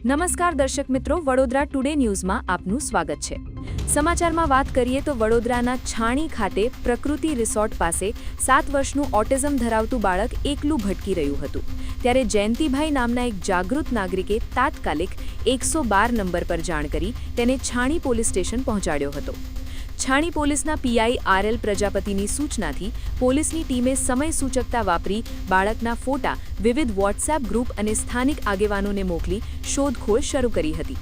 નમસ્કાર દર્શક મિત્રો, વડોદરા ટુડે ન્યૂઝમાં આપનું સ્વાગત છે। સમાચારમાં વાત કરીએ તો વડોદરાના છાણી ખાતે પ્રકૃતિ રિસોર્ટ પાસે 7 વર્ષનું ઓટિઝમ ધરાવતું બાળક એકલું ભટકી રહ્યું હતું, ત્યારે જયંતિભાઈ નામના એક જાગૃત નાગરિકે તાત્કાલિક 112 નંબર પર જાણ કરી તેને છાણી પોલીસ સ્ટેશન પહોંચાડ્યો હતો। છાણી પોલીસના પીઆઈ આરએલ પ્રજાપતિની સૂચનાથી પોલીસની ટીમે સમય સૂચકતા વાપરી બાળકના ફોટા વિવિધ વોટ્સએપ ગ્રુપ અને સ્થાનિક આગેવાનોને મોકલી શોધખોળ શરૂ કરી હતી।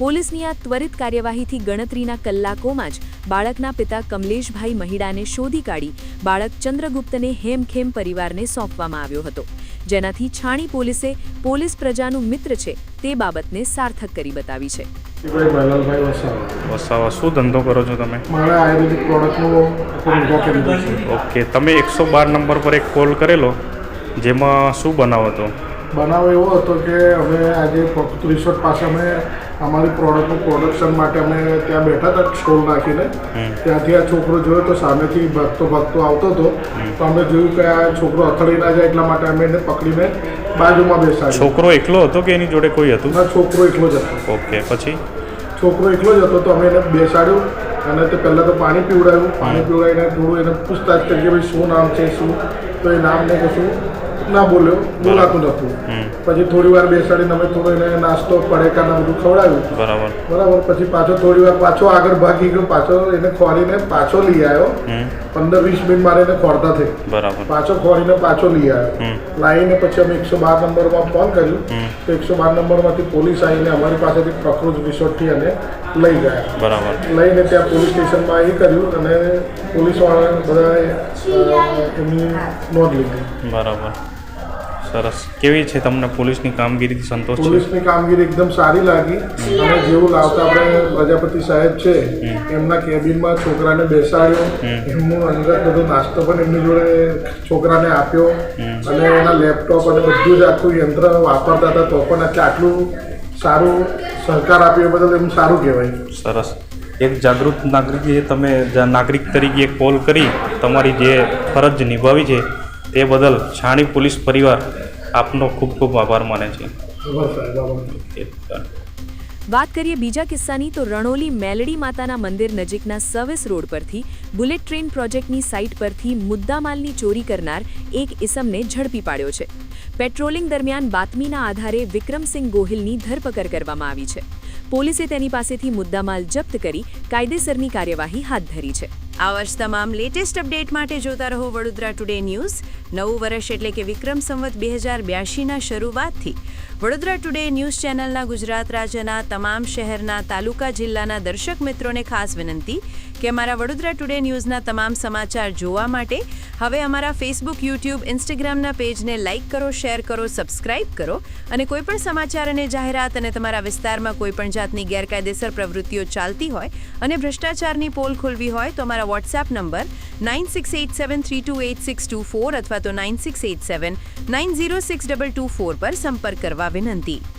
પોલીસની આ ત્વરિત કાર્યવાહીથી ગણતરીના કલાકોમાં જ બાળકના પિતા કમલેશભાઈ મહિડાને શોધી કાઢી બાળક ચંદ્રગુપ્તને હેમખેમ પરિવારને સોંપવામાં આવ્યો હતો, જેનાથી છાણી પોલીસે પોલીસ પ્રજાનું મિત્ર છે તે બાબતને સાર્થક કરી બતાવી છે। વસાવા શું ધંધો કરો છો તમે? મારા આયુર્વેદિક પ્રોડક્ટનો ઓકે, તમે 112 નંબર પર એક કોલ કરેલો, જેમાં શું બનાવ હતો? બનાવ એવો હતો કે અમે આજે પ્રકૃતિ રિસોર્ટ પાસે અમે અમારી પ્રોડક્ટનું પ્રોડક્શન માટે અમે ત્યાં બેઠા હતા સ્ટોલ નાખીને। ત્યાંથી આ છોકરો જોયો તો સામેથી ભાગતો આવતો હતો, તો અમે જોયું કે આ છોકરો અથડી ના જાય એટલા માટે અમે એને પકડીને બાજુમાં બેસાડ્યો। છોકરો એકલો હતો કે એની જોડે કોઈ હતું? ના, છોકરો એકલો જ હતો। ઓકે, પછી છોકરો એકલો જ હતો તો અમે એને બેસાડ્યો અને તે પહેલાં તો પાણી પીવડાવ્યું। પાણી પીવડાવીને થોડું એને પૂછતાછ કરી કે ભાઈ શું નામ છે શું, તો એ નામ ને કશું ના બોલ્યો, બોલાતું નહોતું। પછી થોડી વાર બેસાડીને અમે થોડો એને નાસ્તો પડેકાને બધું ખવડાવ્યું, બરાબર। પછી પાછો થોડી વાર પાછો આગળ ભાગી ગયો, પાછો એને ખોરીને પાછો લઈ આવ્યો। 15-20 મિનિટ મારે એને ખોરતા થઈ, પાછો ખોરીને પાછો લઈ આવ્યો। લાવીને પછી અમે 112 નંબરમાં ફોન કર્યું, તો 112 નંબરમાંથી પોલીસ આવીને અમારી પાસેથી પ્રકૃતિ રિસોર્ટથી એને લઈ ગયા। લઈને ત્યાં પોલીસ સ્ટેશનમાં એ કર્યું અને પોલીસવાળા બધા એમની નોંધ લીધી। બરાબર, સરસ। કેવી છે તમને પોલીસની કામગીરીથી સંતોષ છે? પોલીસની કામગીરી એકદમ સારી લાગી અને જેવું લાવતા આપણે પ્રજાપતિ સાહેબ છે એમના કેબિનમાં છોકરાને બેસાડ્યો, એમનું અંગત બધો નાસ્તો પણ એમની જોડે છોકરાને આપ્યો અને એના લેપટોપ અને બધું જ આખું યંત્ર વાપરતા હતા, તો પણ આટલું સારું સહકાર આપ્યો બદલ એમ સારું કહેવાય। સરસ। એક જાગૃત નાગરિકે તમે નાગરિક તરીકે કોલ કરી તમારી જે ફરજ નિભાવી છે તે બદલ છાણી પોલીસ પરિવાર આપનો ખૂબ ખૂબ આભાર માને છે। વાત કરીએ બીજા કિસ્સાની તો રણોલી મેલડી માતાના મંદિર નજીકના સર્વિસ રોડ પરથી બુલેટ ટ્રેન પ્રોજેક્ટની સાઇટ પરથી મુદ્દામાલની ચોરી કરનાર એક ઇસમને ઝડપી પાડ્યો છે। પેટ્રોલિંગ દરમિયાન બાતમીના આધારે વિક્રમસિંહ ગોહિલની ધરપકડ કરવામાં આવી છે। પોલીસે તેની પાસેથી મુદ્દામાલ જપ્ત કરી કાયદેસરની કાર્યવાહી હાથ ધરી છે। આ વર્ષ તમામ લેટેસ્ટ અપડેટ માટે જોતા રહો વડોદરા ટુડે ન્યૂઝ। નવું વર્ષ એટલે કે વિક્રમ સંવત 2082ના શરૂઆતથી વડોદરા ટુડે ન્યૂઝ ચેનલના ગુજરાત રાજ્યના તમામ શહેરના તાલુકા જિલ્લાના દર્શક મિત્રોને ખાસ વિનંતી કે અમારા વડોદરા ટુડે ન્યૂઝના તમામ સમાચાર જોવા માટે હવે અમારા ફેસબુક, યુટ્યુબ, ઇન્સ્ટાગ્રામના પેજને લાઇક કરો, શેર કરો, સબસ્ક્રાઇબ કરો અને કોઈપણ સમાચાર અને જાહેરાત અને તમારા વિસ્તારમાં કોઈપણ જાતની ગેરકાયદેસર પ્રવૃત્તિઓ ચાલતી હોય અને ભ્રષ્ટાચારની પોલ ખોલવી હોય તો અમારા વોટ્સએપ નંબર 9687328624 અથવા તો 9687906224 પર સંપર્ક કરવા વિનંતી।